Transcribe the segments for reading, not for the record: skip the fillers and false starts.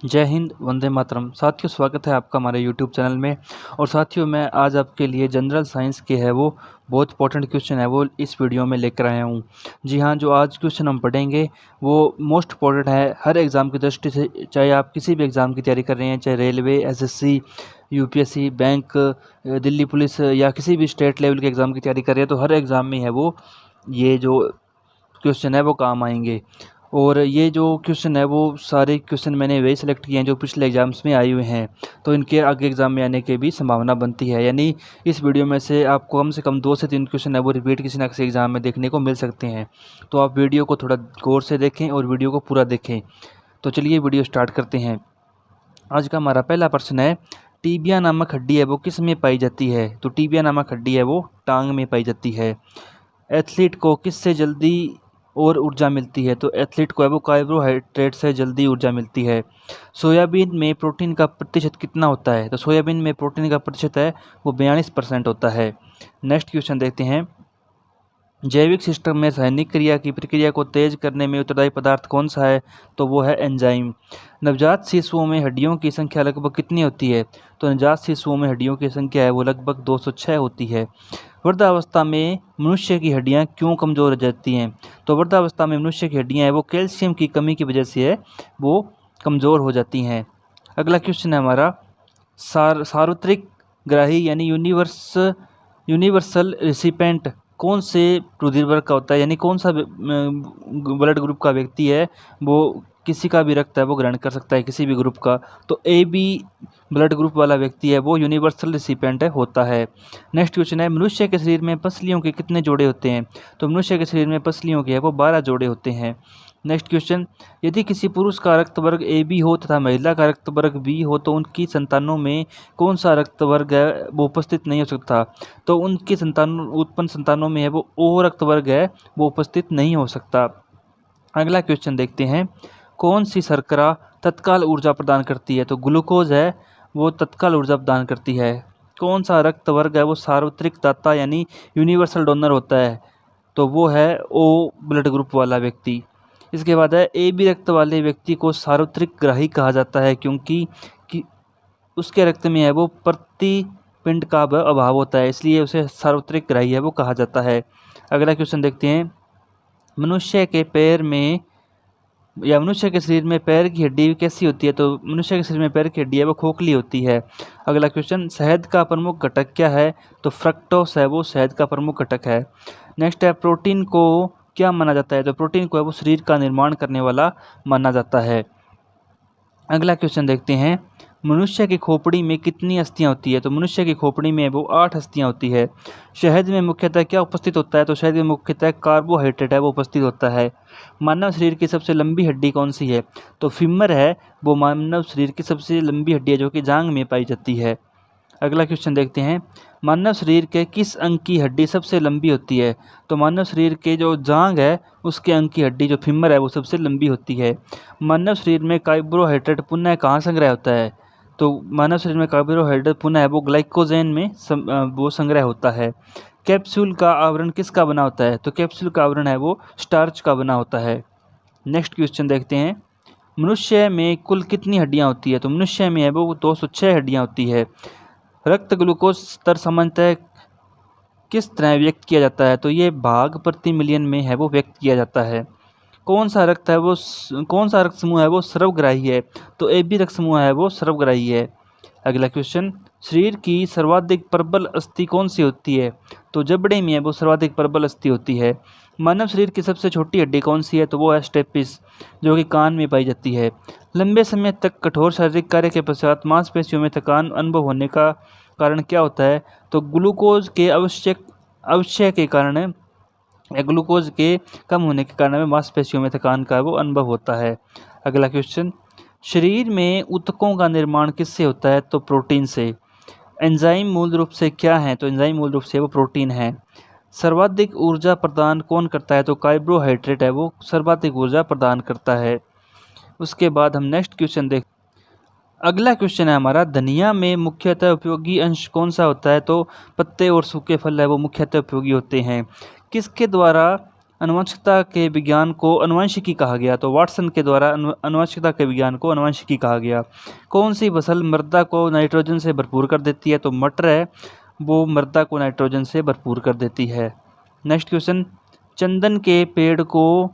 जय हिंद, वंदे मातरम। साथियों, स्वागत है आपका हमारे यूट्यूब चैनल में। और साथियों, मैं आज आपके लिए जनरल साइंस के है वो बहुत इंपॉर्टेंट क्वेश्चन है वो इस वीडियो में लेकर आया हूँ। जी हाँ, जो आज क्वेश्चन हम पढ़ेंगे वो मोस्ट इंपॉर्टेंट है हर एग्ज़ाम की दृष्टि से। चाहे आप किसी भी एग्ज़ाम की तैयारी कर रहे हैं, चाहे railway, SSC, UPSC, bank, Delhi police या किसी भी स्टेट लेवल के एग्ज़ाम की तैयारी कर रहे हैं, तो हर एग्ज़ाम में है वो ये जो क्वेश्चन है वो काम आएंगे। और ये जो क्वेश्चन है वो सारे क्वेश्चन मैंने वही सेलेक्ट किए हैं जो पिछले एग्ज़ाम्स में आए हुए हैं, तो इनके आगे एग्ज़ाम में आने की भी संभावना बनती है। यानी इस वीडियो में से आपको कम से कम 2 से 3 क्वेश्चन है वो रिपीट किसी न किसी एग्ज़ाम में देखने को मिल सकते हैं। तो आप वीडियो को थोड़ा गौर से देखें और वीडियो को पूरा देखें। तो चलिए वीडियो स्टार्ट करते हैं। आज का हमारा पहला प्रश्न है, टीबिया नामक हड्डी है वो किस में पाई जाती है? तो टीबिया नामक हड्डी है वो टांग में पाई जाती है। एथलीट को किससे जल्दी और ऊर्जा मिलती है? तो एथलीट को है वो कार्बोहाइड्रेट से जल्दी ऊर्जा मिलती है। सोयाबीन में प्रोटीन का प्रतिशत कितना होता है? तो सोयाबीन में प्रोटीन का प्रतिशत है वो 42% होता है। नेक्स्ट क्वेश्चन देखते हैं, जैविक सिस्टम में रासायनिक क्रिया की प्रक्रिया को तेज करने में उत्तरदायी पदार्थ कौन सा है? तो वो है एंजाइम। नवजात शिशुओं में हड्डियों की संख्या लगभग कितनी होती है? तो नवजात शिशुओं में हड्डियों की संख्या है वो लगभग 206 होती है। वृद्धावस्था में मनुष्य की हड्डियां क्यों कमज़ोर हो जाती हैं? तो वृद्धावस्था में मनुष्य की हड्डियां है वो कैल्शियम की कमी की वजह से है वो कमज़ोर हो जाती हैं। अगला क्वेश्चन है हमारा, सार्वत्रिक ग्राही यानी यूनिवर्सल रिसिपेंट कौन से रुधिर वर्ग का होता है? यानी कौन सा ब्लड ग्रुप का व्यक्ति है वो किसी का भी रक्त है वो ग्रहण कर सकता है, किसी भी ग्रुप का? तो ए बी ब्लड ग्रुप वाला व्यक्ति है वो यूनिवर्सल रिसिपेंट होता है। नेक्स्ट क्वेश्चन है, मनुष्य के शरीर में पसलियों के कितने जोड़े होते हैं? तो मनुष्य के शरीर में पसलियों के है वो 12 जोड़े होते हैं। नेक्स्ट क्वेश्चन, यदि किसी पुरुष का रक्त वर्ग ए बी हो तथा महिला का रक्त वर्ग बी हो तो उनकी संतानों में कौन सा रक्त वर्ग है वो उपस्थित नहीं हो सकता? तो उनकी उत्पन्न संतानों में है वो ओ रक्त वर्ग है वो उपस्थित नहीं हो सकता। अगला क्वेश्चन देखते हैं, कौन सी शर्करा तत्काल ऊर्जा प्रदान करती है? तो ग्लूकोज है वो तत्काल ऊर्जा प्रदान करती है। कौन सा रक्त वर्ग है वो सार्वत्रिक दाता यानी यूनिवर्सल डोनर होता है? तो वो है ओ ब्लड ग्रुप वाला व्यक्ति। इसके बाद है, ए बी रक्त वाले व्यक्ति को सार्वत्रिक ग्राही कहा जाता है क्योंकि उसके रक्त में है वो प्रतिपिंड का अभाव होता है, इसलिए उसे सार्वत्रिक ग्राही है वो कहा जाता है। अगला क्वेश्चन देखते हैं, मनुष्य के पैर में या मनुष्य के शरीर में पैर की हड्डी कैसी होती है? तो मनुष्य के शरीर में पैर की हड्डी है वो खोखली होती है। अगला क्वेश्चन, शहद का प्रमुख घटक क्या है? तो फ्रक्टोस है वो शहद का प्रमुख घटक है। नेक्स्ट है, प्रोटीन को क्या माना जाता है? तो प्रोटीन को है वो शरीर का निर्माण करने वाला माना जाता है। अगला क्वेश्चन देखते हैं, मनुष्य की खोपड़ी में कितनी अस्थियां होती है? तो मनुष्य की खोपड़ी में वो 8 अस्थियां होती है। शहद में मुख्यतः क्या उपस्थित होता है? तो शहद में मुख्यतः कार्बोहाइड्रेट है वो उपस्थित होता है। मानव शरीर की सबसे लंबी हड्डी कौन सी है? तो फीमर है वो मानव शरीर की सबसे लंबी हड्डी है जो कि जांघ में पाई जाती है। अगला क्वेश्चन देखते हैं, मानव शरीर के किस अंग की हड्डी सबसे लंबी होती है? तो मानव शरीर के जो जांघ है उसके अंग की हड्डी जो फीमर है वो सबसे लंबी होती है। मानव शरीर में कार्बोहाइड्रेट पुनः कहाँ संग्रह होता है? तो मानव शरीर में कार्बोहाइड्रेट पुनः है वो ग्लाइकोजेन में वो संग्रह होता है। कैप्सूल का आवरण किसका बना होता है? तो कैप्सूल का आवरण है वो स्टार्च का बना होता है। नेक्स्ट क्वेश्चन देखते हैं, मनुष्य में कुल कितनी हड्डियां होती है? तो मनुष्य में है वो 206 हड्डियां होती है। रक्त ग्लूकोज स्तर सामान्यतः किस तरह व्यक्त किया जाता है? तो ये भाग प्रति मिलियन में है वो व्यक्त किया जाता है। कौन सा रक्त समूह है वो सर्वग्राही है? तो ए बी रक्त समूह है वो सर्वग्राही है। अगला क्वेश्चन, शरीर की सर्वाधिक प्रबल अस्थि कौन सी होती है? तो जबड़े में है वो सर्वाधिक प्रबल अस्थि होती है। मानव शरीर की सबसे छोटी हड्डी कौन सी है? तो वो है स्टेपिस जो कि कान में पाई जाती है। लंबे समय तक कठोर शारीरिक कार्य के पश्चात मांसपेशियों में थकान अनुभव होने का कारण क्या होता है? तो ग्लूकोज के अवक्षय के कारण या ग्लूकोज के कम होने के कारण मांसपेशियों में थकान का वो अनुभव होता है। अगला क्वेश्चन, शरीर में ऊतकों का निर्माण किससे होता है? तो प्रोटीन से। एंजाइम मूल रूप से क्या है? तो एंजाइम मूल रूप से वो प्रोटीन है। सर्वाधिक ऊर्जा प्रदान कौन करता है? तो कार्बोहाइड्रेट है वो सर्वाधिक ऊर्जा प्रदान करता है। उसके बाद हम नेक्स्ट क्वेश्चन देख, अगला क्वेश्चन है हमारा, धनिया में मुख्यतः उपयोगी अंश कौन सा होता है? तो पत्ते और सूखे फल है वो मुख्यतः उपयोगी होते हैं। किसके द्वारा आनुवंशिकता के विज्ञान को आनुवंशिकी कहा गया? तो वाटसन के द्वारा आनुवंशिकता के विज्ञान को आनुवंशिकी कहा गया। कौन सी फसल मृदा को नाइट्रोजन से भरपूर कर देती है? तो मटर है, वो मृदा को नाइट्रोजन से भरपूर कर देती है। नेक्स्ट क्वेश्चन, चंदन के पेड़ को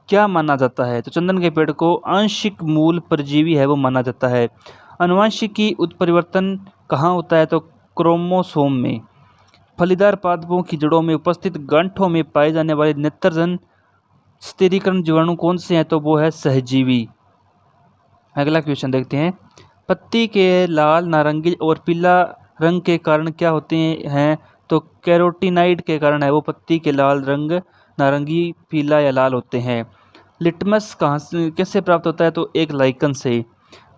क्या माना जाता है? तो चंदन के पेड़ को आंशिक मूल परजीवी है वो माना जाता है। आनुवंशिकी उत्परिवर्तन कहाँ होता है? तो क्रोमोसोम में। फलीदार पादपों की जड़ों में उपस्थित गांठों में पाए जाने वाले नेत्रजन स्थिरीकरण जीवाणु कौन से हैं? तो वो है सहजीवी। अगला क्वेश्चन देखते हैं, पत्ती के लाल, नारंगी और पीला रंग के कारण क्या होते हैं? तो कैरोटीनाइड के कारण है वो पत्ती के लाल रंग नारंगी, पीला या लाल होते हैं। लिटमस कहाँ से कैसे प्राप्त होता है? तो एक लाइकन से।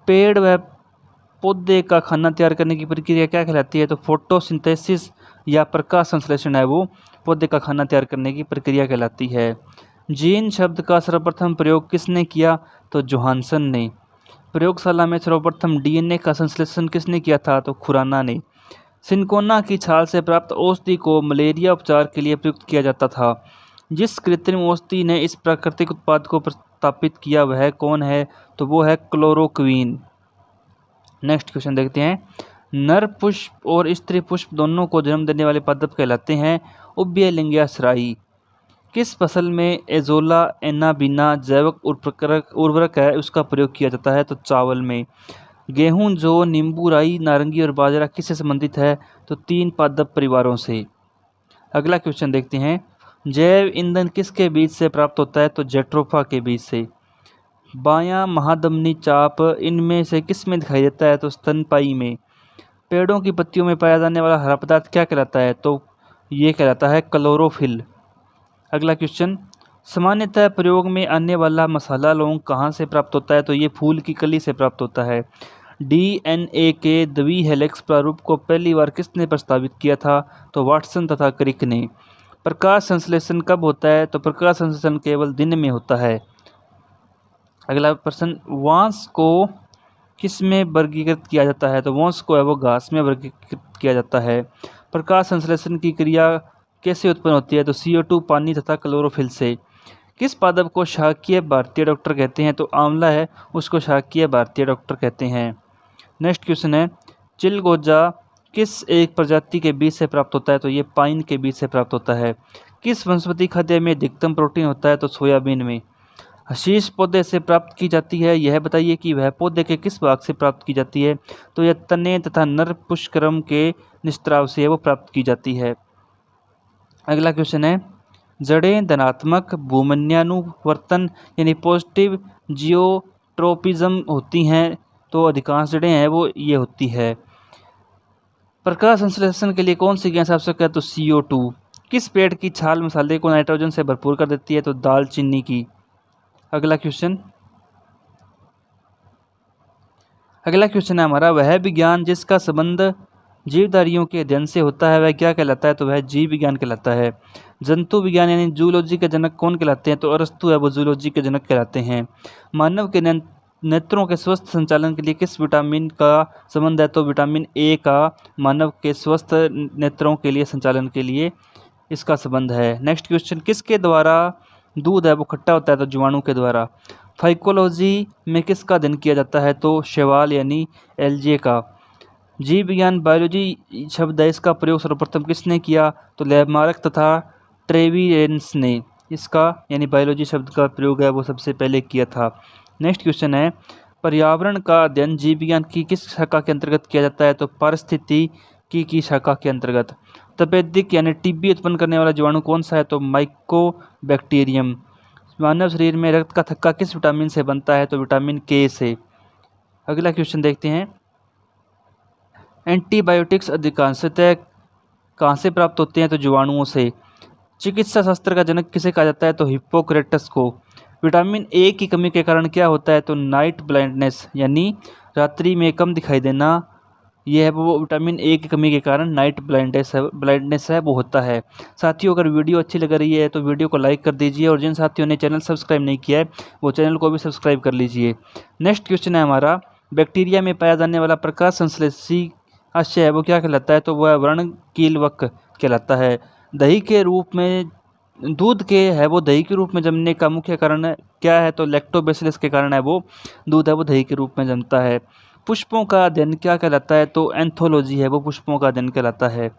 पेड़ व पौधे का खाना तैयार करने की प्रक्रिया क्या कहलाती है? तो फोटोसिंथेसिस या प्रकाश संश्लेषण है वो पौधे का खाना तैयार करने की प्रक्रिया कहलाती है। जीन शब्द का सर्वप्रथम प्रयोग किसने किया? तो जोहानसन ने। प्रयोगशाला में सर्वप्रथम डीएनए का संश्लेषण किसने किया था? तो खुराना ने। सिनकोना की छाल से प्राप्त औषधि को मलेरिया उपचार के लिए प्रयुक्त किया जाता था। जिस कृत्रिम औषधि ने इस प्राकृतिक उत्पाद को प्रस्तापित किया वह कौन है? तो वो है क्लोरोक्वीन। नेक्स्ट क्वेश्चन देखते हैं, नर पुष्प और स्त्री पुष्प दोनों को जन्म देने वाले पादप कहलाते हैं उभयलिंगाश्रायी। किस फसल में एजोला एनाबीना जैविक उर्वरक है उसका प्रयोग किया जाता है? तो चावल में। गेहूं, जौ, नींबू, राई, नारंगी और बाजरा किससे संबंधित है? तो 3 पादप परिवारों से। अगला क्वेश्चन देखते हैं, जैव ईंधन किसके बीज से प्राप्त होता है? तो जेट्रोफा के बीज से। बायां महाधमनी चाप इनमें से किस में दिखाई देता है? तो स्तनपायी में। पेड़ों की पत्तियों में पाया जाने वाला हरा पदार्थ क्या कहलाता है? तो ये कहलाता है क्लोरोफिल। अगला क्वेश्चन, सामान्यतः प्रयोग में आने वाला मसाला लौंग कहाँ से प्राप्त होता है? तो ये फूल की कली से प्राप्त होता है। डीएनए के द्विहेलिक्स प्रारूप को पहली बार किसने प्रस्तावित किया था? तो वाटसन तथा क्रिक ने। प्रकाश संश्लेषण कब होता है? तो प्रकाश संश्लेषण केवल दिन में होता है। अगला प्रश्न, वांस को किस में वर्गीकृत किया जाता है? तो वांस को है वो घास में वर्गीकृत किया जाता है। प्रकाश संश्लेषण की क्रिया कैसे उत्पन्न होती है? तो CO2, पानी तथा क्लोरोफिल से। किस पादप को शाकीय भारतीय डॉक्टर कहते हैं? तो आंवला है, उसको शाकीय भारतीय डॉक्टर कहते हैं। नेक्स्ट क्वेश्चन है, चिलगोजा किस एक प्रजाति के बीज से प्राप्त होता है? तो ये पाइन के बीज से प्राप्त होता है। किस वनस्पति खाद्य में अधिकतम प्रोटीन होता है? तो सोयाबीन में। हशीश पौधे से प्राप्त की जाती है, यह बताइए कि वह पौधे के किस भाग से प्राप्त की जाती है? तो यह तने तथा नर पुष्करम के निस्त्राव से वो प्राप्त की जाती है। अगला क्वेश्चन है, जड़ें धनात्मक भूमन्यानुवर्तन यानी पॉजिटिव जियोट्रोपिज्म होती हैं? तो अधिकांश जड़ें हैं वो ये होती है। प्रकाश संश्लेषण के लिए कौन सी गैस आवश्यक है? तो CO2। किस पेड़ की छाल मसाले को नाइट्रोजन से भरपूर कर देती है? तो दालचीनी की। अगला क्वेश्चन है हमारा, वह विज्ञान जिसका संबंध जीवधारियों के अध्ययन से होता है वह क्या कहलाता है? तो वह जीव विज्ञान कहलाता है। जंतु विज्ञान यानी जूलॉजी के जनक कौन कहलाते हैं? तो अरस्तु है वो जूलॉजी के जनक कहलाते हैं। मानव के नेत्रों के स्वस्थ संचालन के लिए किस विटामिन का संबंध है? तो विटामिन ए का मानव के स्वस्थ नेत्रों के लिए संचालन के लिए इसका संबंध है। नेक्स्ट क्वेश्चन, किसके द्वारा दूध है वो खट्टा होता है? तो जीवाणु के द्वारा। फाइकोलॉजी में किसका अध्ययन किया जाता है? तो शैवाल यानी एल्जे का। जीव विज्ञान बायोलॉजी शब्द है इसका प्रयोग सर्वप्रथम किसने किया? तो लेमार्क तथा ट्रेवियंस ने इसका यानी बायोलॉजी शब्द का प्रयोग है वो सबसे पहले किया था। नेक्स्ट क्वेश्चन है, पर्यावरण का अध्ययन जीव विज्ञान की किस शाखा के अंतर्गत किया जाता है? तो पारिस्थितिकी की शाखा के अंतर्गत। तपेदिक यानी टीबी उत्पन्न करने वाला जीवाणु कौन सा है? तो माइकोबैक्टीरियम। मानव शरीर में रक्त का थक्का किस विटामिन से बनता है? तो विटामिन के से। अगला क्वेश्चन देखते हैं, एंटीबायोटिक्स अधिकांशतः कहाँ से प्राप्त होते हैं? तो जीवाणुओं से। चिकित्सा शास्त्र का जनक किसे कहा जाता है? तो हिप्पोक्रेटस को। विटामिन ए की कमी के कारण क्या होता है? तो नाइट ब्लाइंडनेस यानी रात्रि में कम दिखाई देना, यह है वो विटामिन ए की कमी के कारण नाइट ब्लाइंडनेस है वो होता है। साथियों, अगर वीडियो अच्छी लग रही है तो वीडियो को लाइक कर दीजिए और जिन साथियों ने चैनल सब्सक्राइब नहीं किया है वो चैनल को भी सब्सक्राइब कर लीजिए। नेक्स्ट क्वेश्चन है हमारा, बैक्टीरिया में पाया जाने वाला प्रकाश संश्लेषी अश्य है वो क्या कहलाता है? तो वह व्रणकीलवक कहलाता है। दही के रूप में दूध के है वो दही के रूप में जमने का मुख्य कारण क्या है? तो लैक्टोबैसिलस के कारण है वो दूध है वो दही के रूप में जमता है। पुष्पों का अध्ययन क्या कहलाता है? तो एंथोलॉजी है वो पुष्पों का अध्ययन कहलाता है।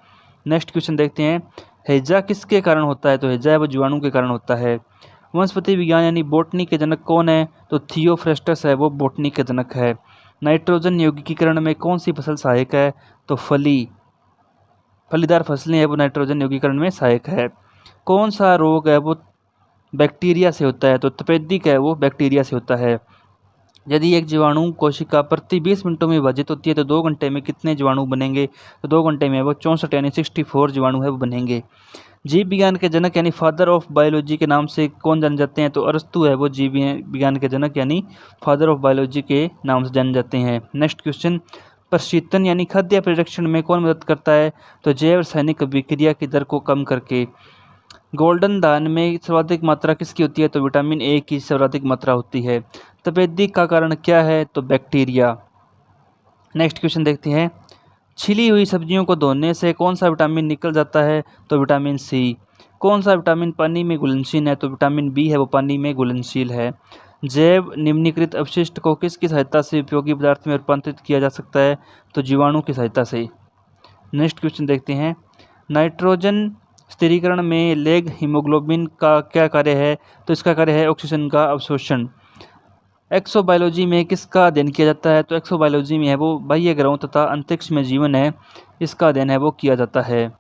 नेक्स्ट क्वेश्चन देखते हैं, हैजा किसके कारण होता है? तो हैजा है वो जीवाणु के कारण होता है। वनस्पति विज्ञान यानी बॉटनी के जनक कौन है? तो थियोफ्रेस्टस है वो बॉटनी के जनक है। नाइट्रोजन यौगिकीकरण में कौन सी फसल सहायक है? तो फलीदार फसलें है वो नाइट्रोजन यौगिकीकरण में सहायक है। कौन सा रोग है वो बैक्टीरिया से होता है? तो तपेदिक है वो बैक्टीरिया से होता है। यदि एक जीवाणु कोशिका प्रति 20 मिनटों में विभाजित होती है तो 2 घंटे में कितने जीवाणु बनेंगे? तो 2 घंटे में वो 64 यानी 64 जीवाणु है वो बनेंगे। जीव विज्ञान के जनक यानी फादर ऑफ बायोलॉजी के नाम से कौन जाने जाते हैं? तो अरस्तु है वो जीव विज्ञान के जनक यानी फादर ऑफ बायोलॉजी के नाम से जाने जाते हैं। नेक्स्ट क्वेश्चन, प्रशीतन यानी खाद्य परिरक्षण में कौन मदद करता है? तो जैव रासायनिक अभिक्रिया की दर को कम करके। गोल्डन दान में सर्वाधिक मात्रा किसकी होती है? तो विटामिन ए की सर्वाधिक मात्रा होती है। तपेदिक का कारण क्या है? तो बैक्टीरिया। नेक्स्ट क्वेश्चन देखते हैं, छिली हुई सब्जियों को धोने से कौन सा विटामिन निकल जाता है? तो विटामिन सी। कौन सा विटामिन पानी में घुलनशील है? तो विटामिन बी है वो पानी में घुलनशील है। जैव निम्नीकृत अपशिष्ट को किसकी सहायता से उपयोगी पदार्थ में रूपांतरित किया जा सकता है? तो जीवाणु की सहायता से। नेक्स्ट क्वेश्चन देखते हैं, नाइट्रोजन स्थिरीकरण में लेग हीमोग्लोबिन का क्या कार्य है? तो इसका कार्य है ऑक्सीजन का अवशोषण। एक्सोबायोलॉजी में किसका अध्ययन किया जाता है? तो एक्सोबायोलॉजी में है वो बाह्य ग्रहों तथा अंतरिक्ष में जीवन है इसका अध्ययन है वो किया जाता है।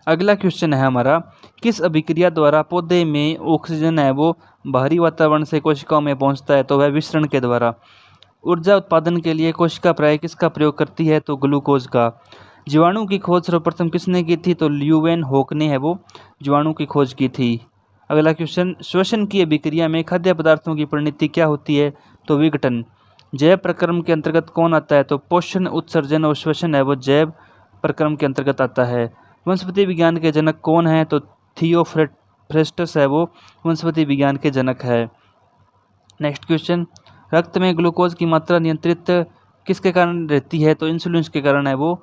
अगला क्वेश्चन है हमारा, किस अभिक्रिया द्वारा पौधे में ऑक्सीजन है वो बाहरी वातावरण से कोशिकाओं में पहुंचता है? तो वह विसरण के द्वारा। ऊर्जा उत्पादन के लिए कोशिका प्राय किसका प्रयोग करती है? तो ग्लूकोज का। जीवाणु की खोज सर्वप्रथम किसने की थी? तो ल्यूवेन होक ने है वो जीवाणु की खोज की थी। अगला क्वेश्चन, श्वसन की अभिक्रिया में खाद्य पदार्थों की परिणति क्या होती है? तो विघटन। जैव प्रक्रम के अंतर्गत कौन आता है? तो पोषण, उत्सर्जन और श्वसन है वो जैव प्रक्रम के अंतर्गत आता है। वनस्पति विज्ञान के जनक कौन है? तो थियोफ्रेस्टस है वो वनस्पति विज्ञान के जनक है। नेक्स्ट क्वेश्चन, रक्त में ग्लूकोज की मात्रा नियंत्रित किसके कारण रहती है? तो इंसुलिन के कारण है वो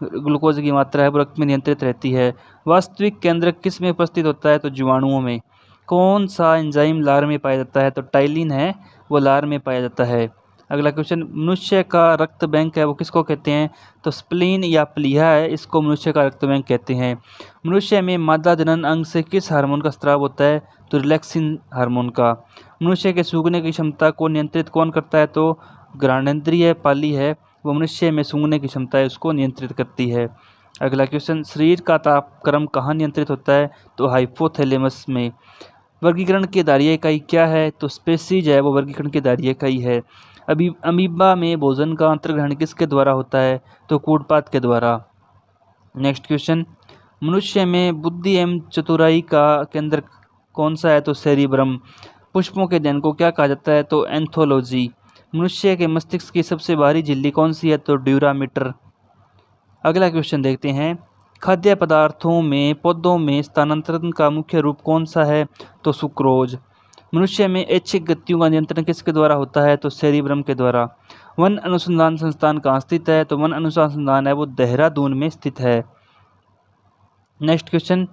ग्लूकोज की मात्रा है वो रक्त में नियंत्रित रहती है। वास्तविक केंद्र किस में उपस्थित होता है? तो जीवाणुओं में। कौन सा एंजाइम लार में पाया जाता है? तो टाइलिन है वो लार में पाया जाता है। अगला क्वेश्चन, मनुष्य का रक्त बैंक है वो किसको कहते हैं? तो स्प्लीन या प्लीहा है इसको मनुष्य का रक्त बैंक कहते हैं। मनुष्य में मादा जनन अंग से किस हार्मोन का स्राव होता है? तो रिलैक्सिन हार्मोन का। मनुष्य के सूंघने की क्षमता को नियंत्रित कौन करता है? तो घ्राणेंद्रिय पाली है वो मनुष्य में सूंघने की क्षमता है उसको नियंत्रित करती है। अगला क्वेश्चन, शरीर का तापक्रम कहाँ नियंत्रित होता है? तो हाइपोथैलेमस में। वर्गीकरण की दायरीय इकाई क्या है? तो स्पेसीज है वो वर्गीकरण की दायरीय इकाई है। अमीबा में भोजन का अंतर्ग्रहण किसके द्वारा होता है? तो कूटपात के द्वारा। नेक्स्ट क्वेश्चन, मनुष्य में बुद्धि एवं चतुराई का केंद्र कौन सा है? तो सेरिब्रम। पुष्पों के अध्ययन को क्या कहा जाता है? तो एंथोलॉजी। मनुष्य के मस्तिष्क की सबसे बाहरी झिल्ली कौन सी है? तो ड्यूरामीटर। अगला क्वेश्चन देखते हैं, खाद्य पदार्थों में पौधों में स्थानांतरण का मुख्य रूप कौन सा है? तो सुक्रोज। मनुष्य में ऐच्छिक गतियों का नियंत्रण किसके द्वारा होता है? तो सेरिब्रम के द्वारा। वन अनुसंधान संस्थान कहाँ स्थित है? तो वन अनुसंधान संस्थान है वो देहरादून में स्थित है। नेक्स्ट क्वेश्चन,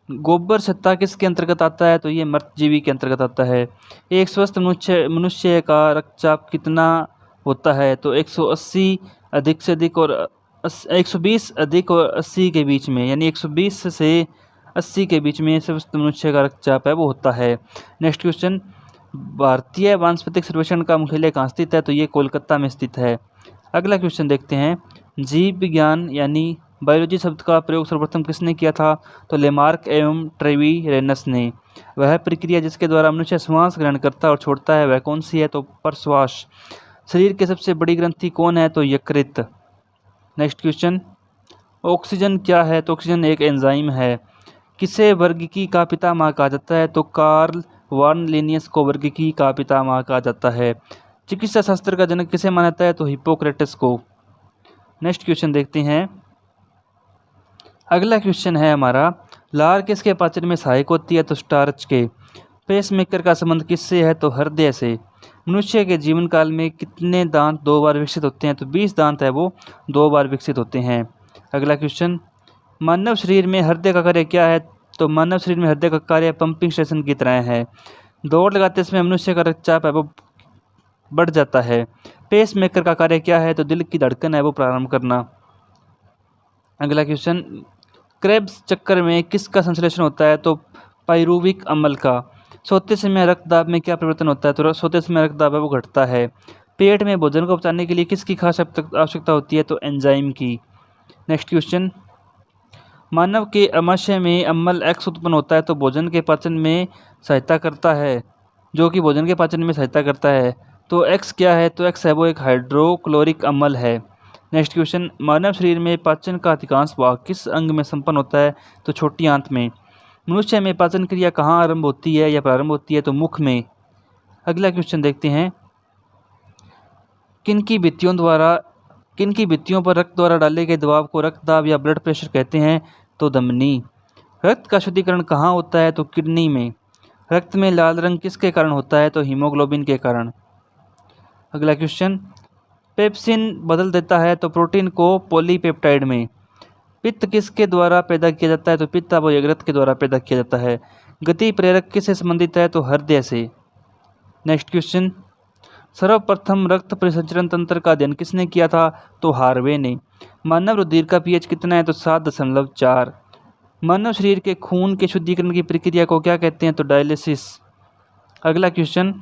गोबर सत्ता किसके अंतर्गत आता है? तो ये मृतजीवी के अंतर्गत आता है। एक स्वस्थ मनुष्य का रक्तचाप कितना होता है? तो 180 अधिक से अधिक और 120 अधिक और 80 के बीच में, यानी 120 से 80 के बीच में स्वस्थ मनुष्य का रक्तचाप है वो होता है। नेक्स्ट क्वेश्चन, भारतीय वानस्पतिक सर्वेक्षण का मुख्यालय कहाँ स्थित है? तो ये कोलकाता में स्थित है। अगला क्वेश्चन देखते हैं, जीव विज्ञान यानी बायोलॉजी शब्द का प्रयोग सर्वप्रथम किसने किया था? तो लेमार्क एवं ट्रेविरेनस ने। वह प्रक्रिया जिसके द्वारा मनुष्य श्वास ग्रहण करता और छोड़ता है वह कौन सी है? तो प्रश्वास। शरीर की सबसे बड़ी ग्रंथि कौन है? तो यकृत। नेक्स्ट क्वेश्चन, ऑक्सीजन क्या है? तो ऑक्सीजन एक एंजाइम है। किसे वर्गीकी का पितामह कहा जाता है? तो कार्ल वार्न लिनियस को वर्गीकी का पितामह कहा जाता है। चिकित्सा शास्त्र का जनक किसे माना जाता है? तो हिप्पोक्रेटस को। नेक्स्ट क्वेश्चन देखते हैं, अगला क्वेश्चन है हमारा, लार किसके पाचन में सहायक होती है? तो स्टार्च के। पेसमेकर का संबंध किससे है? तो हृदय से। मनुष्य के जीवन काल में कितने दांत 2 बार विकसित होते हैं? तो 20 दांत है वो 2 बार विकसित होते हैं। अगला क्वेश्चन, मानव शरीर में हृदय का कार्य क्या है? तो मानव शरीर में हृदय का कार्य पंपिंग स्टेशन की तरह है। दौड़ लगाते समय मनुष्य का रक्तचाप है वो बढ़ जाता है। पेस मेकर का कार्य क्या है? तो दिल की धड़कन है वो प्रारंभ करना। अगला क्वेश्चन, क्रेब्स चक्कर में किसका संश्लेषण होता है? तो पाइरुविक अम्ल का। सोते समय रक्तदाब में क्या परिवर्तन होता है? तो सोते समय रक्तदाब है वो घटता है। पेट में भोजन को पचाने के लिए किसकी खास आवश्यकता होती है? तो एंजाइम की। नेक्स्ट क्वेश्चन, मानव के आमाशय में अम्ल एक्स उत्पन्न होता है तो भोजन के पाचन में सहायता करता है, जो कि भोजन के पाचन में सहायता करता है। तो एक्स क्या है? तो एक्स है वो एक हाइड्रोक्लोरिक अम्ल है। नेक्स्ट क्वेश्चन, मानव शरीर में पाचन का अधिकांश भाग किस अंग में संपन्न होता है? तो छोटी आंत में। मनुष्य में पाचन क्रिया कहाँ आरंभ होती है या प्रारंभ होती है? तो मुख में। अगला क्वेश्चन देखते हैं, किनकी भित्तियों पर रक्त द्वारा डाले गए दबाव को रक्तदाब या ब्लड प्रेशर कहते हैं? तो धमनी। रक्त का शुद्धिकरण कहाँ होता है? तो किडनी में। रक्त में लाल रंग किसके कारण होता है? तो हीमोग्लोबिन के कारण। अगला क्वेश्चन, पेप्सिन बदल देता है तो प्रोटीन को पॉलीपेप्टाइड में। पित्त किसके द्वारा पैदा किया जाता है? तो पित्त वो यकृत के द्वारा पैदा किया जाता है। गति प्रेरक किससे संबंधित है? तो हृदय से। नेक्स्ट क्वेश्चन, सर्वप्रथम रक्त परिसंचरण तंत्र का अध्ययन किसने किया था? तो हार्वे ने। मानव रुधिर का पीएच कितना है? तो 7.4। मानव शरीर के खून के शुद्धिकरण की प्रक्रिया को क्या कहते हैं? तो डायलिसिस। अगला क्वेश्चन,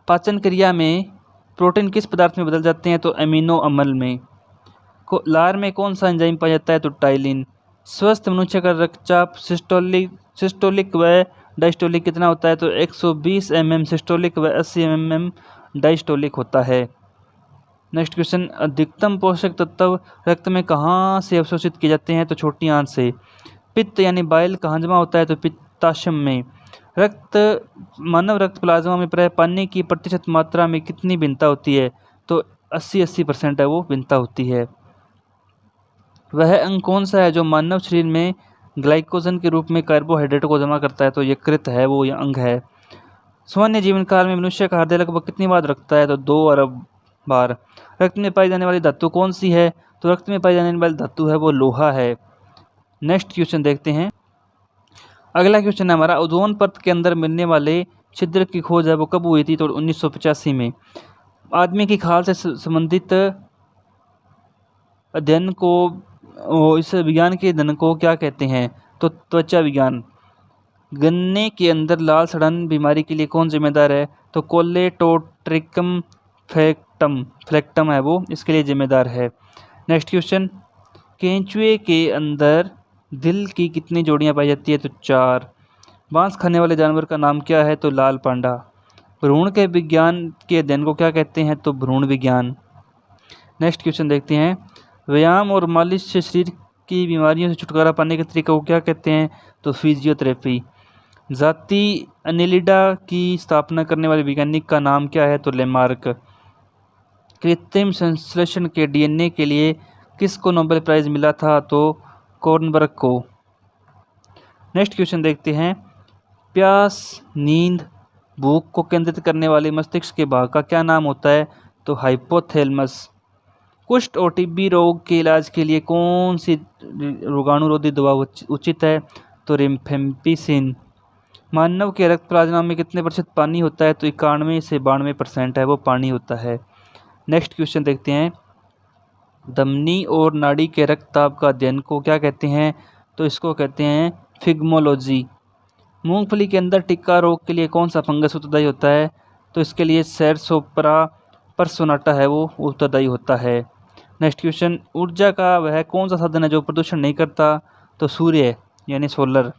पाचन क्रिया में प्रोटीन किस पदार्थ में बदल जाते हैं? तो अमीनो अम्ल में। लार में कौन सा एंजाइम पाया जाता है? तो टाइलिन। स्वस्थ मनुष्य का रक्तचाप सिस्टोलिक व डायस्टोलिक कितना होता है? तो 120 mm सिस्टोलिक व 80 mm डायस्टोलिक होता है। नेक्स्ट क्वेश्चन, अधिकतम पोषक तत्व रक्त में कहाँ से अवशोषित किए जाते हैं? तो छोटी आंत से। पित्त यानी बाइल कहाँ जमा होता है? तो पित्ताशय में। मानव रक्त प्लाज्मा में प्राय पानी की प्रतिशत मात्रा में कितनी भिन्नता होती है? तो 80% है वो भिन्नता होती है। वह अंग कौन सा है जो मानव शरीर में ग्लाइकोजन के रूप में कार्बोहाइड्रेट को जमा करता है? तो यकृत है वो यह अंग है। सामान्य जीवन काल में मनुष्य का हृदय लगभग कितनी बार रखता है? तो 2 अरब बार। रक्त में पाई जाने वाली धातु कौन सी है? तो रक्त में पाई जाने वाली धातु है वो लोहा है। नेक्स्ट क्वेश्चन देखते हैं। अगला क्वेश्चन है हमारा, ओजोन परत के अंदर मिलने वाले छिद्र की खोज है वो कब हुई थी? तो 1985 में। आदमी की खाल से संबंधित अध्ययन को, इस विज्ञान के अध्ययन को क्या कहते हैं? तो त्वचा विज्ञान। गन्ने के अंदर लाल सड़न बीमारी के लिए कौन जिम्मेदार है? तो कोलेटोट्रिकम फ्लेक्टम है वो इसके लिए जिम्मेदार है। नेक्स्ट क्वेश्चन, केंचुए के अंदर दिल की कितनी जोड़ियां पाई जाती है? तो 4। बांस खाने वाले जानवर का नाम क्या है? तो लाल पांडा। भ्रूण के विज्ञान के अध्ययन को क्या कहते हैं? तो भ्रूण विज्ञान। नेक्स्ट क्वेश्चन देखते हैं, व्यायाम और मालिश से शरीर की बीमारियों से छुटकारा पाने के तरीके को क्या कहते हैं? तो फिजियोथेरेपी। जाति अनेलिडा की स्थापना करने वाले वैज्ञानिक का नाम क्या है? तो लेमार्क। कृत्रिम संश्लेषण के डीएनए के लिए किसको नोबेल प्राइज मिला था? तो कॉर्नबर्ग को। नेक्स्ट क्वेश्चन देखते हैं, प्यास, नींद, भूख को केंद्रित करने वाले मस्तिष्क के भाग का क्या नाम होता है? तो हाइपोथैलेमस। कुष्ठ और टीबी रोग के इलाज के लिए कौन सी रोगाणुरोधी दवा उचित है? तो रिफेम्पिसिन। मानव के रक्त प्लाज्मा में कितने प्रतिशत पानी होता है? तो 91 से 92% है वो पानी होता है। नेक्स्ट क्वेश्चन देखते हैं, धमनी और नाड़ी के रक्तचाप का अध्ययन को क्या कहते हैं? तो इसको कहते हैं फिग्मोलॉजी। मूंगफली के अंदर टिक्का रोग के लिए कौन सा फंगस उत्तरदायी होता है? तो इसके लिए सेरसोप्रा परसोनाटा है वो उत्तरदायी होता है। नेक्स्ट क्वेश्चन, ऊर्जा का वह कौन सा साधन है जो प्रदूषण नहीं करता? तो सूर्य यानी सोलर।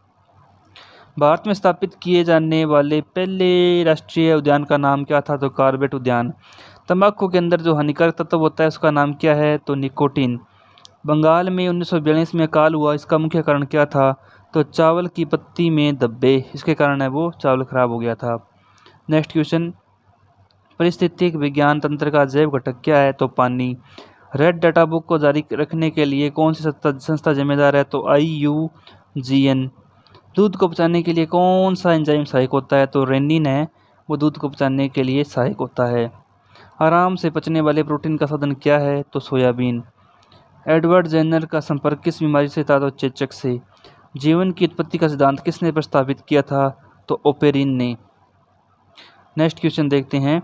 भारत में स्थापित किए जाने वाले पहले राष्ट्रीय उद्यान का नाम क्या था? तो कॉर्बेट उद्यान। तंबाकू के अंदर जो हानिकारक तत्व होता है उसका नाम क्या है? तो निकोटीन। बंगाल में 1942 में अकाल हुआ, इसका मुख्य कारण क्या था? तो चावल की पत्ती में धब्बे, इसके कारण है वो चावल खराब हो गया था। नेक्स्ट क्वेश्चन, परिस्थितिक विज्ञान तंत्र का जैव घटक क्या है? तो पानी। रेड डाटा बुक को जारी रखने के लिए कौन सी संस्था जिम्मेदार है? तो IUCN। दूध को पचाने के लिए कौन सा एंजाइम सहायक होता है? तो रेनिन है वो दूध को पचाने के लिए सहायक होता है। आराम से पचने वाले प्रोटीन का साधन क्या है? तो सोयाबीन। एडवर्ड जेनर का संपर्क किस बीमारी से था? तो चेचक से। जीवन की उत्पत्ति का सिद्धांत किसने प्रस्तावित किया था? तो ओपेरिन ने। नेक्स्ट क्वेश्चन देखते हैं,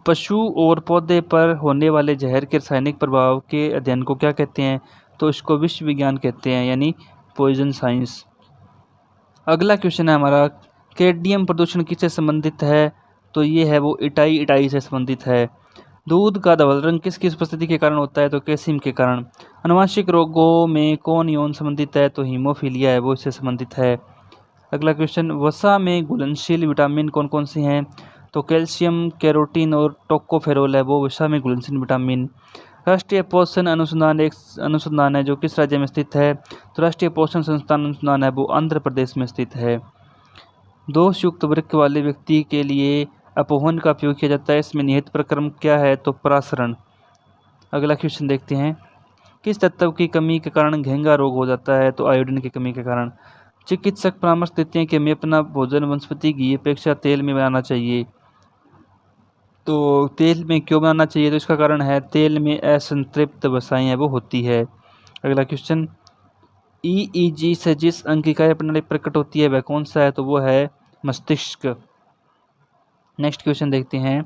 पशु और पौधे पर होने वाले जहर के रासायनिक प्रभाव के अध्ययन को क्या कहते हैं? तो इसको विष विज्ञान कहते हैं, यानी पॉइजन साइंस। अगला क्वेश्चन है हमारा, कैडमियम प्रदूषण किससे संबंधित है? तो ये है वो इटाई से संबंधित है। दूध का धवल रंग किसकी उपस्थिति के कारण होता है? तो कैल्शियम के कारण। आनुवंशिक रोगों में कौन यौन संबंधित है? तो हीमोफीलिया है वो इससे संबंधित है। अगला क्वेश्चन, वसा में घुलनशील विटामिन कौन कौन से हैं? तो कैल्शियम, कैरोटीन और टोकोफेरोल है वो वसा में घुलनशील विटामिन। राष्ट्रीय पोषण अनुसंधान एक अनुसंधान है जो किस राज्य में स्थित है? तो राष्ट्रीय पोषण संस्थान अनुसंधान है वो आंध्र प्रदेश में स्थित है। दोषयुक्त वृक्क वाले व्यक्ति के लिए अपोहन का उपयोग किया जाता है, इसमें निहित प्रक्रम क्या है? तो परासरण। अगला क्वेश्चन देखते हैं, किस तत्व की कमी के कारण घेंगा रोग हो जाता है? तो आयोडीन की कमी के कारण। चिकित्सक परामर्श देते हैं कि हमें अपना भोजन वनस्पति घी अपेक्षा तेल में बनाना चाहिए। तो तेल में क्यों बनाना चाहिए? तो इसका कारण है तेल में असंतृप्त वसाएं है वो होती है। अगला क्वेश्चन, ईईजी से जिस अंग की कार्यप्रणाली प्रकट होती है वह कौन सा है? तो वो है मस्तिष्क। नेक्स्ट क्वेश्चन देखते हैं,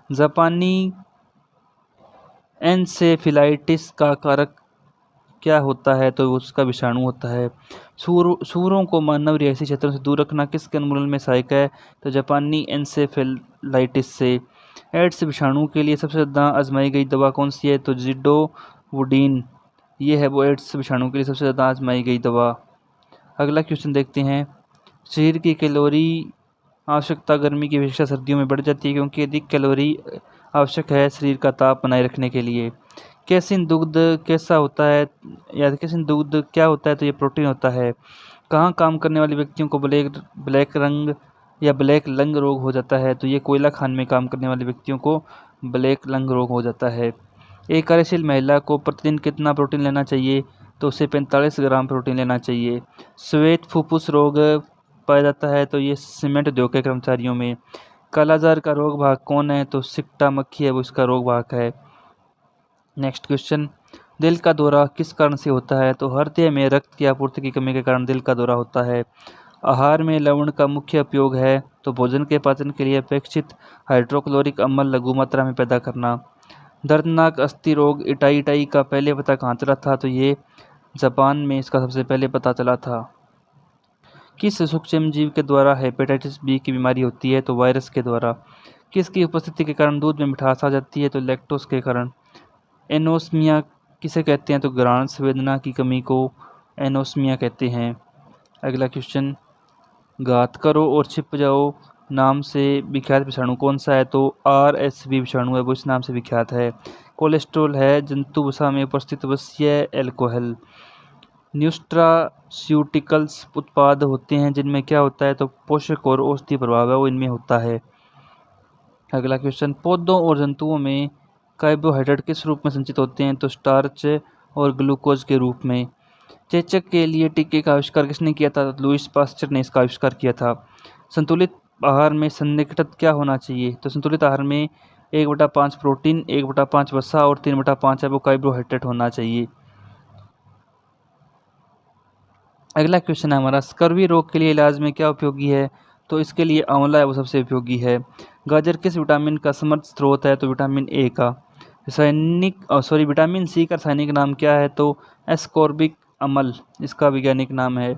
जापानी एन्सेफेलाइटिस का कारक क्या होता है? तो उसका विषाणु होता है। सूरों को मानव रिहायशी क्षेत्रों से दूर रखना किसके उन्मूलन में सहायक है? तो जापानी एन्सेफेलाइटिस से। एड्स विषाणु के लिए सबसे ज़्यादा आजमाई गई दवा कौन सी है? तो जिडोवुडीन, ये है वो एड्स विषाणु के लिए सबसे ज़्यादा आजमाई गई दवा। अगला क्वेश्चन देखते हैं, शरीर की कैलोरी आवश्यकता गर्मी की अपेक्षा सर्दियों में बढ़ जाती है क्योंकि अधिक कैलोरी आवश्यक है शरीर का ताप बनाए रखने के लिए। कैसिन दुग्ध कैसा होता है, या कैसिन दुग्ध क्या होता है? तो ये प्रोटीन होता है। कहाँ काम करने वाले व्यक्तियों को ब्लैक रंग या ब्लैक लंग रोग हो जाता है? तो ये कोयला खान में काम करने वाले व्यक्तियों को ब्लैक लंग रोग हो जाता है। एक कार्यशील महिला को प्रतिदिन कितना प्रोटीन लेना चाहिए? तो उसे 45 ग्राम प्रोटीन लेना चाहिए। श्वेत फुफ्फुस रोग पाया जाता है, तो ये सीमेंट उद्योग के कर्मचारियों में। कालाजार का रोग भाग कौन है? तो सिक्टा मक्खी है वो इसका रोग भाग है। नेक्स्ट क्वेश्चन, दिल का दौरा किस कारण से होता है? तो हृदय में रक्त की आपूर्ति की कमी के कारण दिल का दौरा होता है। आहार में लवण का मुख्य उपयोग है, तो भोजन के पाचन के लिए अपेक्षित हाइड्रोक्लोरिक अम्ल लघु मात्रा में पैदा करना। दर्दनाक अस्थि रोग इटाई का पहले पता कहाँ चला था? तो ये जापान में इसका सबसे पहले पता चला था। किस सूक्ष्म जीव के द्वारा हेपेटाइटिस बी की बीमारी होती है? तो वायरस के द्वारा। किसकी उपस्थिति के कारण दूध में मिठास आ जाती है? तो लैक्टोज के कारण। एनोस्मिया किसे कहते हैं? तो घ्राण संवेदना की कमी को एनोस्मिया कहते हैं। अगला क्वेश्चन, घात करो और छिप जाओ नाम से विख्यात विषाणु कौन सा है? तो RSV विषाणु है वो इस नाम से विख्यात है। कोलेस्ट्रॉल है जंतु वसा में उपस्थित वसीय एल्कोहल। न्यूट्रास्यूटिकल्स उत्पाद होते हैं जिनमें क्या होता है? तो पोषक और औषधि प्रभाव है वो इनमें होता है। अगला क्वेश्चन, पौधों और जंतुओं में कार्बोहाइड्रेट किस रूप में संचित होते हैं? तो स्टार्च और ग्लूकोज के रूप में। चेचक के लिए टीके का आविष्कार किसने किया था? तो लुईस पास्चर ने इसका आविष्कार किया था। संतुलित आहार में सन्निकटन क्या होना चाहिए? तो संतुलित आहार में 1/5 प्रोटीन, 1/5 वसा और 3/5 है वो कार्बोहाइड्रेट होना चाहिए। अगला क्वेश्चन है हमारा, स्कर्वी रोग के लिए इलाज में क्या उपयोगी है? तो इसके लिए आंवला है वो सबसे उपयोगी है। गाजर किस विटामिन का समृद्ध स्रोत है? तो विटामिन ए का। विटामिन सी का रासायनिक नाम क्या है? तो एस्कॉर्बिक अम्ल इसका वैज्ञानिक नाम है।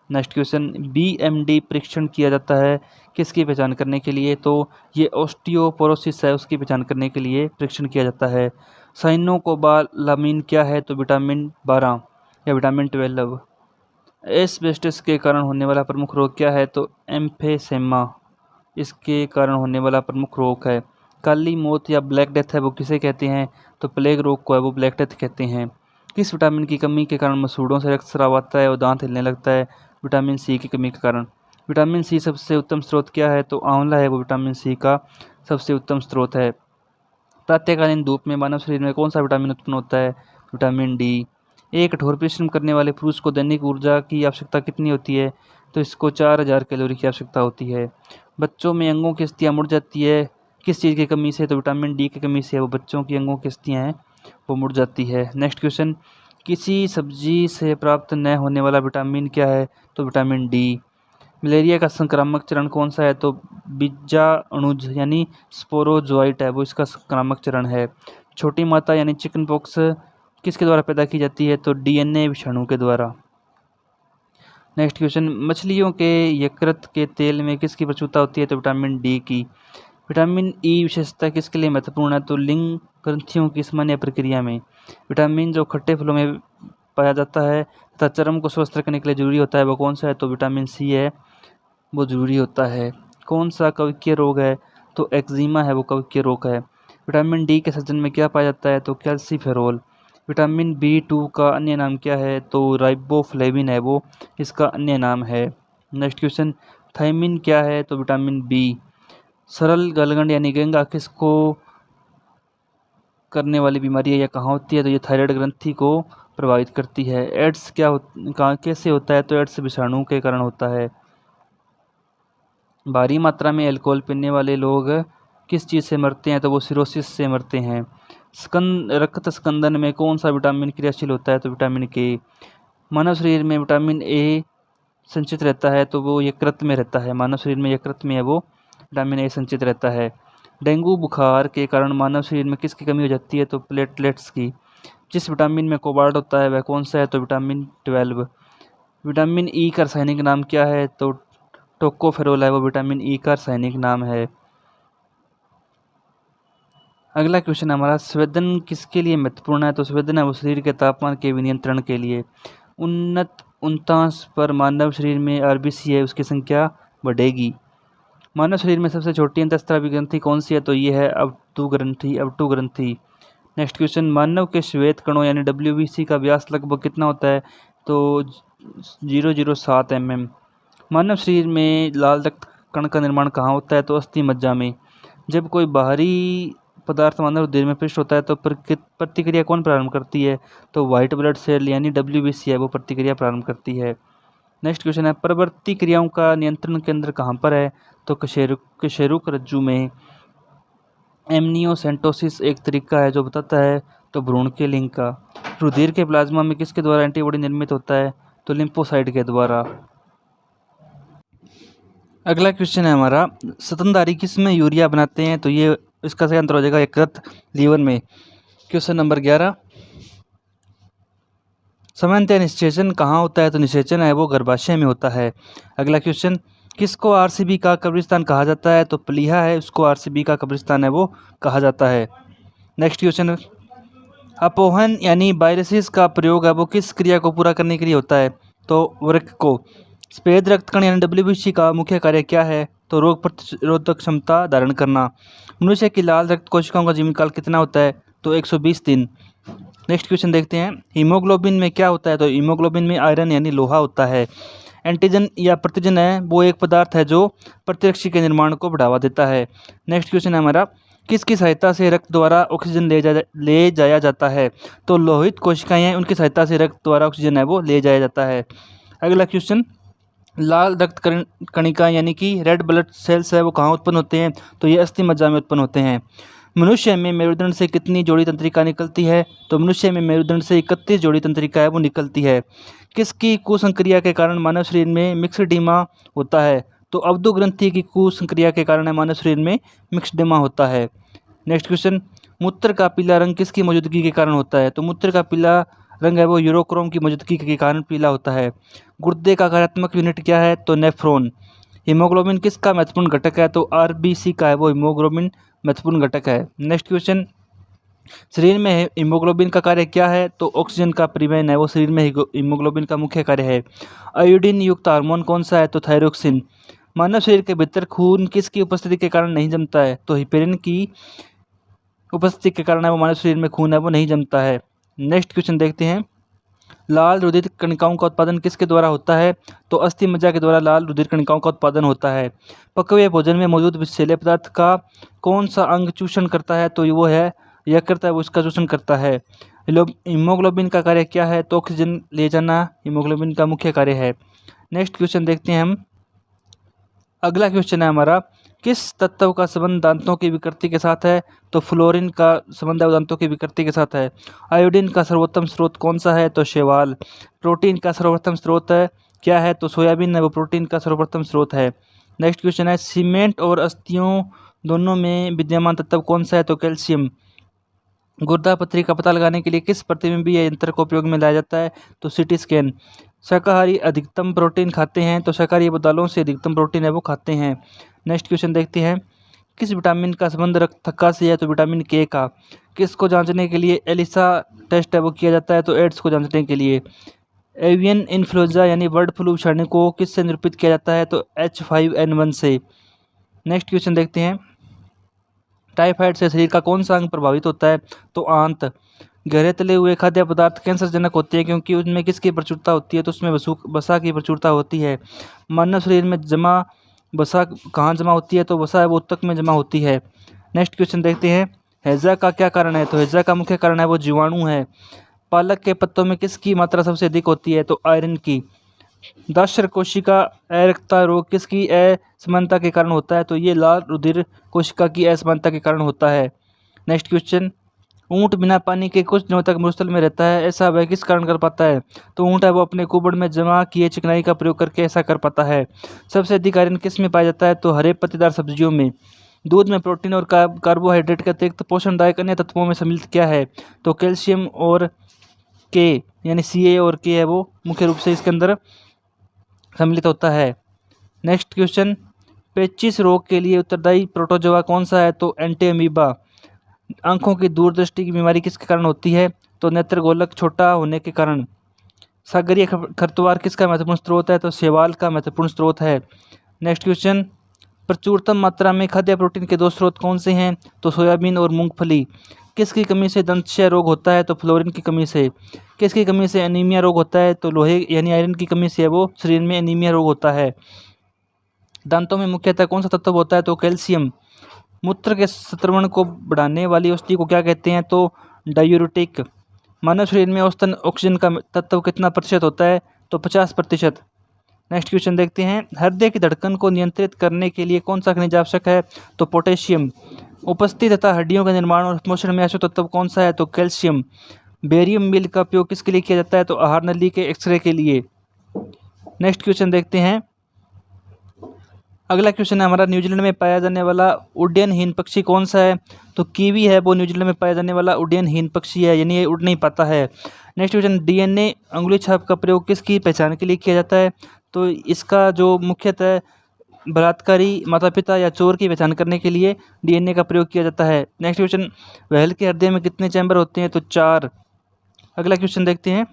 नेक्स्ट क्वेश्चन, BMD परीक्षण किया जाता है किसकी पहचान करने के लिए? तो ये ऑस्टियोपोरोसिस है उसकी पहचान करने के लिए परीक्षण किया जाता है। साइनोकोबालामिन क्या है? तो विटामिन 12 या विटामिन 12। एस्बेस्टस के कारण होने वाला प्रमुख रोग क्या है? तो एम्फेसेमा इसके कारण होने वाला प्रमुख रोग है। काली मौत या ब्लैक डेथ है वो किसे कहते हैं? तो प्लेग रोग को है वो ब्लैक डेथ कहते हैं। किस विटामिन की कमी के कारण मसूड़ों से रक्तस्राव आता है और दांत हिलने लगता है? विटामिन सी की कमी के कारण। विटामिन सी सबसे उत्तम स्रोत क्या है? तो आंवला है वो विटामिन सी का सबसे उत्तम स्रोत है। प्रातःकालीन धूप में मानव शरीर में कौन सा विटामिन उत्पन्न होता है? Vitamin D. एक कठोर परिश्रम करने वाले पुरुष को दैनिक ऊर्जा की आवश्यकता कितनी होती है? तो इसको 4000 कैलोरी की आवश्यकता होती है। बच्चों में अंगों की अस्थियाँ मुड़ जाती है किस चीज़ की कमी से? तो विटामिन डी की कमी से वो बच्चों की अंगों की अस्थियाँ हैं वो मुड़ जाती है। नेक्स्ट क्वेश्चन, किसी सब्जी से प्राप्त न होने वाला विटामिन क्या है? तो विटामिन डी। मलेरिया का संक्रामक चरण कौन सा है? तो बीजाणुज यानी स्पोरोजोइट है वो इसका संक्रामक चरण है। छोटी माता यानी चिकन पॉक्स किसके द्वारा पैदा की जाती है? तो डीएनए विषाणु के द्वारा। नेक्स्ट क्वेश्चन, मछलियों के यकृत के तेल में किसकी प्रचुरता होती है? तो विटामिन डी की। विटामिन ई विशेषता किसके लिए महत्वपूर्ण है? तो लिंग ग्रंथियों की सामान्य प्रक्रिया में। विटामिन जो खट्टे फलों में पाया जाता है तथा चर्म को स्वस्थ रखने के लिए जरूरी होता है वो कौन सा है? तो विटामिन सी है वो जरूरी होता है। कौन सा कवकीय रोग है? तो एक्जिमा है वो कवकीय रोग है। विटामिन डी के सृजन में क्या पाया जाता है? तो कैल्सीफेरोल। विटामिन बी2 का अन्य नाम क्या है? तो राइबोफ्लेविन है वो इसका अन्य नाम है। नेक्स्ट क्वेश्चन, थायमिन क्या है? तो विटामिन बी। सरल गलगंड यानी गंगा किसको करने वाली बीमारी है या कहाँ होती है? तो ये थायराइड ग्रंथि को प्रभावित करती है। एड्स कहाँ कैसे होता है? तो एड्स विषाणु के कारण होता है। भारी मात्रा में अल्कोहल पीने वाले लोग किस चीज़ से मरते हैं? तो वो सिरोसिस से मरते हैं। रक्त स्कंदन में कौन सा विटामिन क्रियाशील होता है? तो विटामिन के। मानव शरीर में विटामिन ए संचित रहता है तो वो यकृत में रहता है। मानव शरीर में यकृत में है वो विटामिन ए संचित रहता है। डेंगू बुखार के कारण मानव शरीर में किसकी कमी हो जाती है? तो प्लेटलेट्स की। जिस विटामिन में कोबाल्ट होता है वह कौन सा है? तो विटामिन 12। विटामिन ई का रासायनिक नाम क्या है? तो टोकोफेरोल है वो विटामिन ई का रासायनिक नाम है। अगला क्वेश्चन हमारा, स्वेदन किसके लिए महत्वपूर्ण है? तो स्वेदन है वो शरीर के तापमान के विनियंत्रण के लिए। उन्नत 49 पर मानव शरीर में आरबीसी है उसकी संख्या बढ़ेगी। मानव शरीर में सबसे छोटी अंतःस्रावी ग्रंथि कौन सी है? तो ये है अवटु ग्रंथि। नेक्स्ट क्वेश्चन, मानव के श्वेत कणों यानी WBC का व्यास लगभग कितना होता है? तो 0.07 mm। मानव शरीर में लाल रक्त कण का निर्माण कहाँ होता है? तो अस्थि मज्जा में। जब कोई बाहरी पदार्थ मानव उद्देश्य में प्रविष्ट होता है तो प्रतिक्रिया कौन प्रारंभ करती है? तो व्हाइट ब्लड सेल यानी WBC है वो प्रतिक्रिया प्रारंभ करती है। नेक्स्ट क्वेश्चन है, प्रवर्ती क्रियाओं का नियंत्रण केंद्र कहाँ पर है? तो कशेरुक रज्जु में। एमनियोसेंटोसिस एक तरीका है जो बताता है तो भ्रूण के लिंग का। रुधिर के प्लाज्मा में किसके द्वारा एंटीबॉडी निर्मित होता है? तो लिम्फोसाइट के द्वारा। अगला क्वेश्चन है हमारा, स्तनधारी किस में यूरिया बनाते हैं? तो ये इसका सही आंसर हो जाएगा यकृत लीवर में। क्वेश्चन नंबर 11, सामान्यतः निषेचन कहाँ होता है? तो निषेचन है वो गर्भाशय में होता है। अगला क्वेश्चन, किसको आरसीबी का कब्रिस्तान कहा जाता है? तो प्लीहा है उसको आरसीबी का कब्रिस्तान है वो कहा जाता है। नेक्स्ट क्वेश्चन, अपोहन यानी बायलिसिस का प्रयोग है वो किस क्रिया को पूरा करने के लिए होता है? तो वृक्क को। सफेद रक्त कण यानी WBC का मुख्य कार्य क्या है? तो रोग प्रतिरोधक क्षमता धारण करना। मनुष्य की लाल रक्त कोशिकाओं का जीवन काल कितना होता है? तो 120 दिन। नेक्स्ट क्वेश्चन देखते हैं, हीमोग्लोबिन में क्या होता है? तो हीमोग्लोबिन में आयरन यानी लोहा होता है। एंटीजन या प्रतिजन है वो एक पदार्थ है जो प्रतिरक्षी के निर्माण को बढ़ावा देता है। नेक्स्ट क्वेश्चन है हमारा, किसकी सहायता से रक्त द्वारा ऑक्सीजन ले जाया जाता है? तो लोहित कोशिकाएं हैं उनकी सहायता से रक्त द्वारा ऑक्सीजन है वो ले जाया जाता है। अगला क्वेश्चन, लाल रक्त कणिका यानी कि रेड ब्लड सेल्स है वो कहाँ उत्पन्न होते हैं? तो ये अस्थि मज्जा में उत्पन्न होते हैं। मनुष्य में मेरुदंड से कितनी जोड़ी तंत्रिका निकलती है? तो मनुष्य में मेरुदंड से 31 जोड़ी तंत्रिका है वो निकलती है। किसकी कुसंक्रिया के कारण मानव शरीर में मिक्सडीमा होता है? तो अवधु ग्रंथि की कुसंक्रिया के कारण मानव शरीर में मिक्सडीमा होता है। नेक्स्ट क्वेश्चन, मूत्र का पीला रंग किसकी मौजूदगी के कारण होता है? तो मूत्र का पीला रंग है वो यूरोक्रोम की मौजूदगी के कारण पीला होता है। गुर्दे का कार्यात्मक यूनिट क्या है? तो नेफ्रॉन। हीमोग्लोबिन किसका महत्वपूर्ण घटक है? तो आरबीसी का है वो हीमोग्लोबिन महत्वपूर्ण घटक है। नेक्स्ट क्वेश्चन, शरीर में हीमोग्लोबिन का कार्य क्या है? तो ऑक्सीजन का परिवहन है वो शरीर में हीमोग्लोबिन का मुख्य कार्य है। आयोडीन युक्त हार्मोन कौन सा है? तो थायरोक्सिन। मानव शरीर के भीतर खून किसकी उपस्थिति के कारण नहीं जमता है? तो हिपेरिन की उपस्थिति के कारण है वो मानव शरीर में खून है वो नहीं जमता है। नेक्स्ट क्वेश्चन देखते हैं, लाल रुधिर कणिकाओं का उत्पादन किसके द्वारा होता है? तो अस्थि मज्जा के द्वारा लाल रुधिर कणिकाओं का उत्पादन होता है। पके हुए भोजन में मौजूद विषैले पदार्थ का कौन सा अंग चूषण करता है? तो वो है यकृत है वो इसका चूषण करता है। हीमोग्लोबिन का कार्य क्या है? तो ऑक्सीजन ले जाना हीमोग्लोबिन का मुख्य कार्य है। नेक्स्ट क्वेश्चन देखते हैं हम। अगला क्वेश्चन है हमारा, किस तत्व का संबंध दांतों की विकृति के साथ है? तो फ्लोरीन का संबंध है दांतों की विकृति के साथ है। आयोडीन का सर्वोत्तम स्रोत कौन सा है? तो शैवाल। प्रोटीन का सर्वोत्तम स्रोत है क्या है? तो सोयाबीन है वो प्रोटीन का सर्वोत्तम स्रोत है। नेक्स्ट क्वेश्चन है, सीमेंट और अस्थियों दोनों में विद्यमान तत्व कौन सा है? तो कैल्शियम। गुर्दा पथरी का पता लगाने के लिए किस प्रतिबिंबीय यंत्र को उपयोग में लाया जाता है? तो सीटी स्कैन। शाकाहारी अधिकतम प्रोटीन खाते हैं, तो शाकाहारी वो दालों से अधिकतम प्रोटीन है वो खाते हैं। नेक्स्ट क्वेश्चन देखते हैं, किस विटामिन का संबंध थक्का से है? तो विटामिन के का। किसको जांचने के लिए एलिसा टेस्ट है वो किया जाता है? तो एड्स को जांचने के लिए। एवियन इन्फ्लुएंजा यानी बर्ड फ्लू विषाणु को किससे निरूपित किया जाता है? तो H5N1 से। नेक्स्ट क्वेश्चन देखते हैं, टाइफाइड से शरीर का कौन सा अंग प्रभावित होता है? तो आंत। गहरे तले हुए खाद्य पदार्थ कैंसर जनक होते हैं क्योंकि उनमें किसकी प्रचुरता होती है? तो उसमें वसा की प्रचुरता होती है। मानव शरीर में वसा कहाँ जमा होती है? तो वसा है वो ऊतक में जमा होती है। नेक्स्ट क्वेश्चन देखते हैं, हैजा का क्या कारण है? तो हैजा का मुख्य कारण है वो जीवाणु है। पालक के पत्तों में किसकी मात्रा सबसे अधिक होती है? तो आयरन की। दाशर कोशिका अरक्तता रोग किसकी असमानता के कारण होता है? तो ये लाल रुधिर कोशिका की असमानता के कारण होता है। नेक्स्ट क्वेश्चन, ऊँट बिना पानी के कुछ दिनों तक मरुस्थल में रहता है, ऐसा वह किस कारण कर पाता है? तो ऊँट है वो अपने कुबड़ में जमा किए चिकनाई का प्रयोग करके ऐसा कर पाता है। सबसे अधिक आयरन किस में पाया जाता है? तो हरे पत्तेदार सब्जियों में। दूध में प्रोटीन और कार्बोहाइड्रेट के अतिरिक्त पोषणदायक अन्य तत्वों में सम्मिलित क्या है? तो कैल्शियम और के यानी Ca और K है वो मुख्य रूप से इसके अंदर सम्मिलित होता है। नेक्स्ट क्वेश्चन, पेचिश रोग के लिए उत्तरदायी प्रोटोजोआ कौन सा है? तो एंटी अमीबा। आंखों की दूरदृष्टि की बीमारी किसके कारण होती है? तो नेत्रगोलक छोटा होने के कारण। सागरीय खरपतवार किसका महत्वपूर्ण स्रोत है? तो शैवाल का महत्वपूर्ण स्रोत है। नेक्स्ट क्वेश्चन, प्रचुरतम मात्रा में खाद्य प्रोटीन के दो स्रोत कौन से हैं? तो सोयाबीन और मूंगफली। किसकी कमी से दंतक्षय रोग होता है? तो फ्लोरीन की कमी से। किसकी कमी से एनीमिया रोग होता है? तो लोहे यानी आयरन की कमी से वो शरीर में एनीमिया रोग होता है। दांतों में मुख्यतः कौन सा तत्व होता है? तो कैल्शियम। मूत्र के संक्रमण को बढ़ाने वाली औषधि को क्या कहते हैं? तो डायूरेटिक। मानव शरीर में औसतन ऑक्सीजन का तत्व कितना प्रतिशत होता है? तो 50%। नेक्स्ट क्वेश्चन देखते हैं, हृदय की धड़कन को नियंत्रित करने के लिए कौन सा खनिज आवश्यक है? तो पोटेशियम। उपस्थित तथा हड्डियों के निर्माण और पोषण में आवश्यक तत्व कौन सा है? तो कैल्शियम। बेरियम मिल का उपयोग किसके लिए किया जाता है? तो आहार नली के एक्सरे के लिए। नेक्स्ट क्वेश्चन देखते हैं, अगला क्वेश्चन है हमारा, न्यूजीलैंड में पाया जाने वाला उड्डयनहीन पक्षी कौन सा है? तो कीवी है वो न्यूजीलैंड में पाया जाने वाला उड्डयनहीन पक्षी है, यानी ये उड़ नहीं पाता है। नेक्स्ट क्वेश्चन, डीएनए अंगुली छाप का प्रयोग किसकी पहचान के लिए किया जाता है? तो इसका जो मुख्यतः बलात्कारी माता पिता या चोर की पहचान करने के लिए डीएनए का प्रयोग किया जाता है। नेक्स्ट क्वेश्चन, व्हेल के हृदय में कितने चैम्बर होते हैं? तो 4। अगला क्वेश्चन देखते हैं,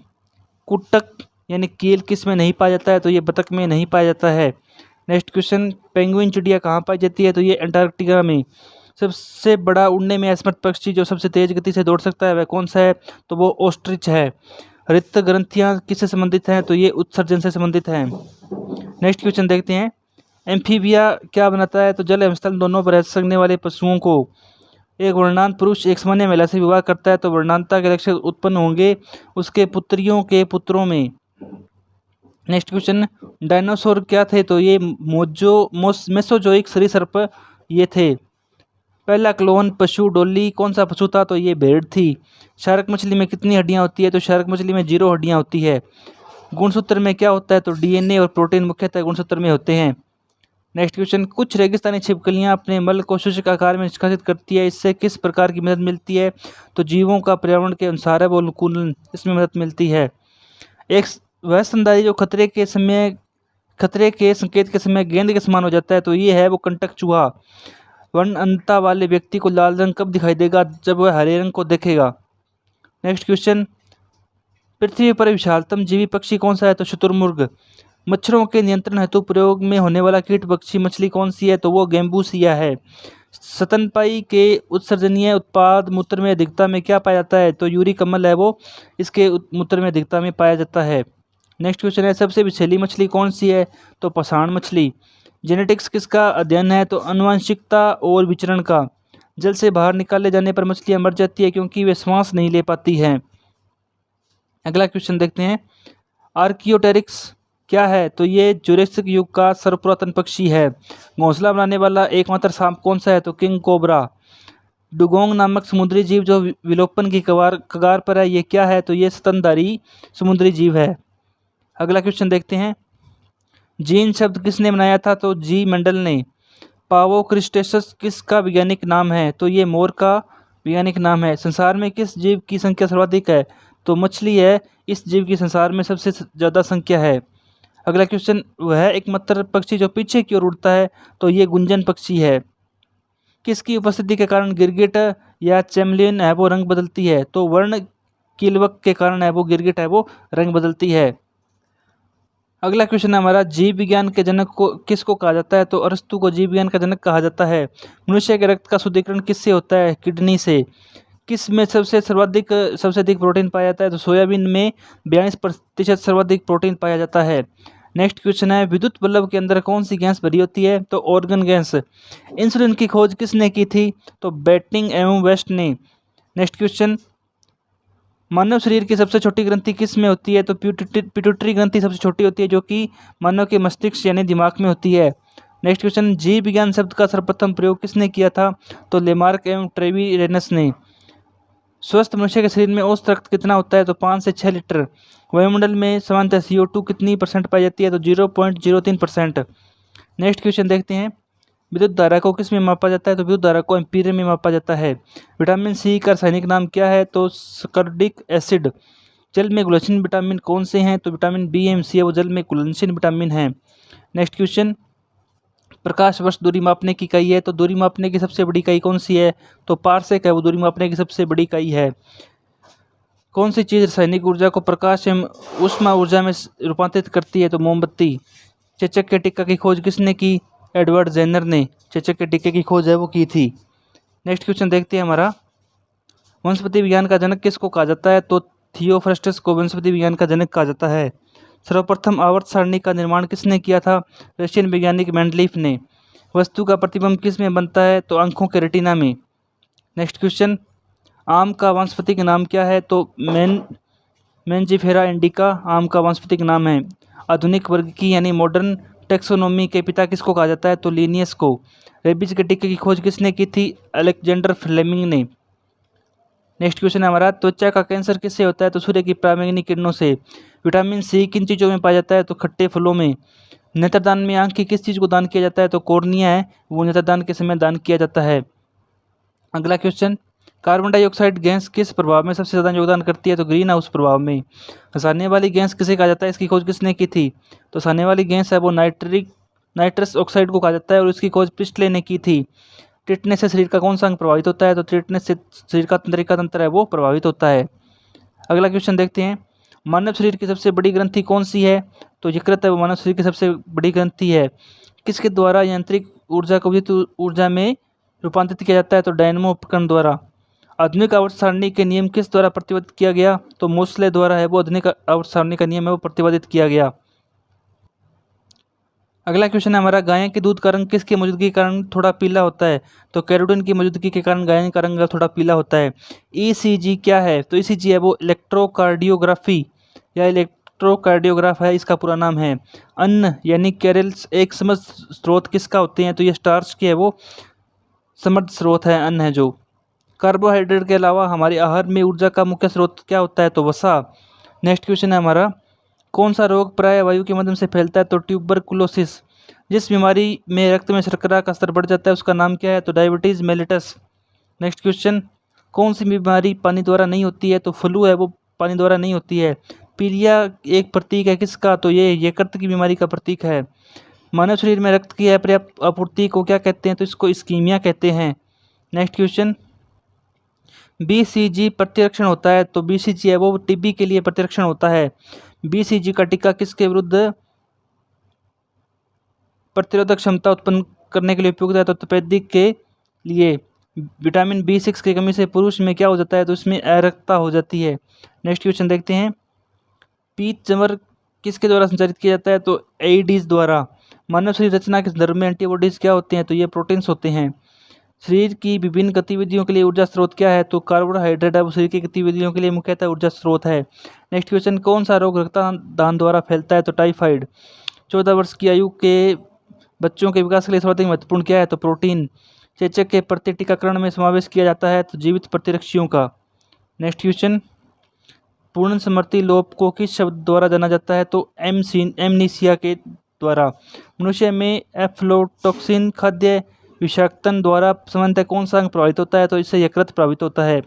कुटक यानी कील किस में नहीं पाया जाता है? तो ये बतख में नहीं पाया जाता है। नेक्स्ट क्वेश्चन, पेंगुइन चिड़िया कहाँ पाई जाती है? तो ये अंटार्कटिका में। सबसे बड़ा उड़ने में असमर्थ पक्षी जो सबसे तेज गति से दौड़ सकता है वह कौन सा है? तो वो ऑस्ट्रिच है। हृत ग्रंथियाँ किससे संबंधित हैं? तो ये उत्सर्जन से संबंधित हैं। नेक्स्ट क्वेश्चन देखते हैं, एम्फीबिया क्या बनाता है? तो जल एवं स्थल दोनों पर रह सकने वाले पशुओं को। एक वर्णांत पुरुष एक सामान्य महिला से विवाह करता है तो वर्णांतता के लक्षण उत्पन्न होंगे उसके पुत्रियों के पुत्रों में। नेक्स्ट क्वेश्चन, डायनासोर क्या थे? तो ये मेसोजोइक सरीसृप ये थे। पहला क्लोन पशु डोली कौन सा पशु था? तो ये भेड़ थी। शार्क मछली में कितनी हड्डियां होती है? तो शार्क मछली में 0 हड्डियां होती है। गुणसूत्र में क्या होता है? तो डीएनए और प्रोटीन मुख्यतः गुणसूत्र में होते हैं। नेक्स्ट क्वेश्चन, कुछ रेगिस्तानी छिपकलियां अपने मल को शुष्क आकार में निष्कासित करती है, इससे किस प्रकार की मदद मिलती है? तो जीवों का पर्यावरण के अनुसार है वो अनुकूलन, इसमें मदद मिलती है। एक वह स्तनधारी जो खतरे के संकेत के समय गेंद के समान हो जाता है तो ये है वो कंटक चूहा। वर्णनता वाले व्यक्ति को लाल रंग कब दिखाई देगा? जब वह हरे रंग को देखेगा। नेक्स्ट क्वेश्चन, पृथ्वी पर विशालतम जीवी पक्षी कौन सा है? तो शुतुरमुर्ग। मच्छरों के नियंत्रण हेतु प्रयोग में होने वाला कीट पक्षी मछली कौन सी है? तो वो गेम्बूसिया है। स्तनपायी के उत्सर्जनीय उत्पाद मूत्र में अधिकता में क्या पाया जाता है? तो यूरिक अम्ल है वो इसके मूत्र में अधिकता में पाया जाता है। नेक्स्ट क्वेश्चन है, सबसे विषैली मछली कौन सी है? तो पाषाण मछली। जेनेटिक्स किसका अध्ययन है? तो आनुवंशिकता और विचरण का। जल से बाहर निकाले जाने पर मछलियां मर जाती है क्योंकि वे श्वास नहीं ले पाती हैं। अगला क्वेश्चन देखते हैं, आर्कियोटेरिक्स क्या है? तो ये जुरासिक युग का सर्वपुरातन पक्षी है। घोंसला बनाने वाला एकमात्र सांप कौन सा है? तो किंग कोबरा। डुगोंग नामक समुद्री जीव जो विलोपन की कगार पर है, ये क्या है? तो ये स्तनधारी समुद्री जीव है। अगला क्वेश्चन देखते हैं। जीन शब्द किसने बनाया था? तो जी मंडल ने। पावो क्रिस्टेसस किसका वैज्ञानिक नाम है? तो ये मोर का वैज्ञानिक नाम है। संसार में किस जीव की संख्या सर्वाधिक है? तो मछली है। इस जीव की संसार में सबसे ज़्यादा संख्या है। अगला क्वेश्चन, वह एकमात्र पक्षी जो पीछे की ओर उड़ता है, तो ये गुंजन पक्षी है। किसकी उपस्थिति के कारण गिरगिट या चैमलियन है वो रंग बदलती है? तो वर्ण किल्वक के कारण है वो गिरगिट है वो रंग बदलती है। अगला क्वेश्चन है हमारा, जीव विज्ञान के जनक को किसको कहा जाता है? तो अरस्तु को जीव विज्ञान का जनक कहा जाता है। मनुष्य के रक्त का शुद्धिकरण किससे होता है? किडनी से। किस में सबसे अधिक प्रोटीन पाया जाता है? तो सोयाबीन में 42% सर्वाधिक प्रोटीन पाया जाता है। नेक्स्ट क्वेश्चन है, विद्युत बल्ब के अंदर कौन सी गैस भरी होती है? तो ऑर्गन गैस। इंसुलिन की खोज किसने की थी? तो बेटिंग एवं वेस्ट ने। नेक्स्ट क्वेश्चन, मानव शरीर की सबसे छोटी ग्रंथि किस में होती है? तो पिट्यूटरी ग्रंथि सबसे छोटी होती है, जो कि मानव के मस्तिष्क यानी दिमाग में होती है। नेक्स्ट क्वेश्चन, जीव विज्ञान शब्द का सर्वप्रथम प्रयोग किसने किया था? तो लेमार्क एवं ट्रेविरेनस ने। स्वस्थ मनुष्य के शरीर में औसत रक्त कितना होता है? तो 5 से 6 लीटर। वायुमंडल में सामान्यतः CO2 कितनी % पाई जाती है? तो 0.03%। नेक्स्ट क्वेश्चन देखते हैं, विद्युत धारा को किस में मापा जाता है? तो विद्युत धारा को एम्पीयर में मापा जाता है। विटामिन सी का रासायनिक नाम क्या है? तो स्कर्डिक एसिड। जल में घुलनशील विटामिन कौन से हैं? तो विटामिन बी एम सी है वो जल में घुलनशील विटामिन है। नेक्स्ट क्वेश्चन, प्रकाश वर्ष दूरी मापने की इकाई है, तो दूरी मापने की सबसे बड़ी इकाई कौन सी है? तो पारसेक है वो दूरी मापने की सबसे बड़ी इकाई है। कौन सी चीज़ रासायनिक ऊर्जा को प्रकाश एवं ऊष्मा ऊर्जा में रूपांतरित करती है? तो मोमबत्ती। चेचक के टीका की खोज किसने की? एडवर्ड जेनर ने चेचक के टीके की खोज है वो की थी। नेक्स्ट क्वेश्चन देखते हैं हमारा, वनस्पति विज्ञान का जनक किसको कहा जाता है? तो थियोफ्रस्टस को वनस्पति विज्ञान का जनक कहा जाता है। सर्वप्रथम आवर्त सारणी का निर्माण किसने किया था? रशियन वैज्ञानिक मेंडलीफ ने। वस्तु का प्रतिबिंब किस में बनता है? तो आंखों के रेटिना में। नेक्स्ट क्वेश्चन, आम का वानस्पतिक नाम क्या है? तो मेंजिफेरा इंडिका आम का वानस्पतिक नाम है। आधुनिक वर्ग की यानी मॉडर्न टेक्सोनोमी के पिता किसको कहा जाता है? तो लिनियस को। रेबीज के टीके की खोज किसने की थी? अलेक्जेंडर फ्लेमिंग ने। नेक्स्ट क्वेश्चन है हमारा, त्वचा का कैंसर किससे होता है? तो सूर्य की पराबैंगनी किरणों से। विटामिन सी किन चीज़ों में पाया जाता है? तो खट्टे फलों में। नेत्रदान में आंख की किस चीज़ को दान किया जाता है? तो कॉर्निया है वो नेत्रदान के समय दान किया जाता है। अगला क्वेश्चन, कार्बन डाइऑक्साइड गैस किस प्रभाव में सबसे ज़्यादा योगदान करती है? तो ग्रीन हाउस प्रभाव में। हंसाने वाली गैस किसे कहा जाता है? इसकी खोज किसने की थी? तो हंसाने वाली गैस है वो नाइट्रस ऑक्साइड को कहा जाता है और इसकी खोज प्रिस्टले ने की थी। टिटनेस से शरीर का कौन सा अंग प्रभावित होता है? तो टिटनेस से शरीर का तंत्रिका तंत्र है वो प्रभावित होता है। अगला क्वेश्चन देखते हैं, मानव शरीर की सबसे बड़ी ग्रंथि कौन सी है? तो यकृत है वो मानव शरीर की सबसे बड़ी ग्रंथि है। किसके द्वारा यांत्रिक ऊर्जा को विद्युत ऊर्जा में रूपांतरित किया जाता है? तो डायनमो उपकरण द्वारा। आधुनिक आवर्त सारणी के नियम किस द्वारा प्रतिपादित किया गया? तो मोस्ले द्वारा है वो आधुनिक आवर्त सारणी का नियम है वो प्रतिपादित किया गया। अगला क्वेश्चन है हमारा, गाय के दूध का रंग किसकी मौजूदगी के कारण थोड़ा पीला होता है? तो कैरोटीन की मौजूदगी के कारण गाय का रंग थोड़ा पीला होता है। ECG क्या है? तो ECG है वो इलेक्ट्रोकार्डियोग्राफी या इलेक्ट्रोकार्डियोग्राफ है, इसका पूरा नाम है। अन्न यानी कैरल्स एक समृद्ध स्रोत किसका होते हैं? तो ये स्टार्च के है वो समृद्ध स्रोत है, अन्न है जो। कार्बोहाइड्रेट के अलावा हमारे आहार में ऊर्जा का मुख्य स्रोत क्या होता है? तो वसा। नेक्स्ट क्वेश्चन है हमारा, कौन सा रोग प्राय वायु के माध्यम से फैलता है? तो ट्यूबरकुलोसिस। जिस बीमारी में रक्त में शर्करा का स्तर बढ़ जाता है उसका नाम क्या है? तो डायबिटीज़ मेलिटस। नेक्स्ट क्वेश्चन, कौन सी बीमारी पानी द्वारा नहीं होती है? तो फ्लू है वो पानी द्वारा नहीं होती है। पीलिया एक प्रतीक है किसका? तो ये यकृत की बीमारी का प्रतीक है। मानव शरीर में रक्त की अपर्याप्त आपूर्ति को क्या कहते हैं? तो इसको इस्कीमिया कहते हैं। नेक्स्ट क्वेश्चन, BCG प्रतिरक्षण होता है, तो BCG है वो टीबी के लिए प्रतिरक्षण होता है। BCG का टीका किसके विरुद्ध प्रतिरोधक क्षमता उत्पन्न करने के लिए उपयुक्त है? तो तपेदिक के लिए। विटामिन B6 की कमी से पुरुष में क्या हो जाता है? तो इसमें अरक्तता हो जाती है। नेक्स्ट क्वेश्चन देखते हैं, पीत चमर किसके द्वारा संचारित किया जाता है? तो एईडीज द्वारा। मानव शरीर रचना के संदर्भ में एंटीबॉडीज क्या होते हैं? तो ये प्रोटीन्स होते हैं। शरीर की विभिन्न गतिविधियों के लिए ऊर्जा स्रोत क्या है? तो कार्बोहाइड्रेट है वो शरीर की गतिविधियों के लिए मुख्यतः ऊर्जा स्रोत है। नेक्स्ट क्वेश्चन, कौन सा रोग रक्तदान द्वारा फैलता है? तो टाइफाइड। 14 वर्ष की आयु के बच्चों के विकास के लिए सर्वाधिक महत्वपूर्ण क्या है? तो प्रोटीन। चेचक के प्रति टीकाकरण में समावेश किया जाता है तो जीवित प्रतिरक्षियों का। नेक्स्ट क्वेश्चन, पूर्ण समृद्धि लोप को किस शब्द द्वारा जाना जाता है? तो एमनीसिया के द्वारा। मनुष्य में एफ्लोटॉक्सिन खाद्य विषाक्तन द्वारा सामान्यतः कौन सा अंग प्रभावित होता है? तो इससे यकृत प्रभावित होता है।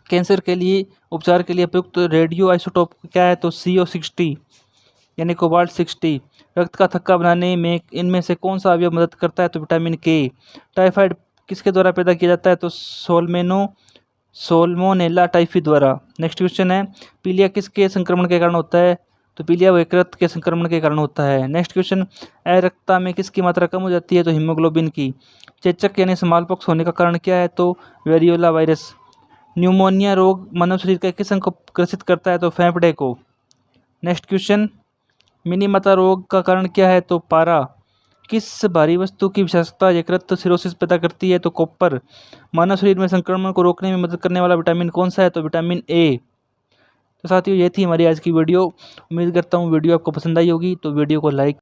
कैंसर के लिए उपचार के लिए प्रयुक्त रेडियो आइसोटोप क्या है? तो CO60 यानी कोबाल्ट 60। रक्त का थक्का बनाने में इनमें से कौन सा अवयव मदद करता है? तो विटामिन के। टाइफाइड किसके द्वारा पैदा किया जाता है? तो सोल्मोनेला टाइफी द्वारा। नेक्स्ट क्वेश्चन है, पीलिया किसके संक्रमण के कारण होता है? तो पीलिया व यकृत के संक्रमण के कारण होता है। नेक्स्ट क्वेश्चन, अरक्तता में किसकी मात्रा कम हो जाती है? तो हीमोग्लोबिन की। चेचक यानी स्मॉलपॉक्स होने का कारण क्या है? तो वेरियोला वायरस। न्यूमोनिया रोग मानव शरीर के किस अंग को ग्रसित करता है? तो फेफड़े को। नेक्स्ट क्वेश्चन, मिनीमाता रोग का कारण क्या है? तो पारा। किस भारी वस्तु की विषाक्तता यकृत सिरोसिस पैदा करती है? तो कॉपर। मानव शरीर में संक्रमण को रोकने में मदद करने वाला विटामिन कौन सा है? तो विटामिन ए। तो साथियों, ये थी हमारी आज की वीडियो। उम्मीद करता हूँ वीडियो आपको पसंद आई होगी, तो वीडियो को लाइक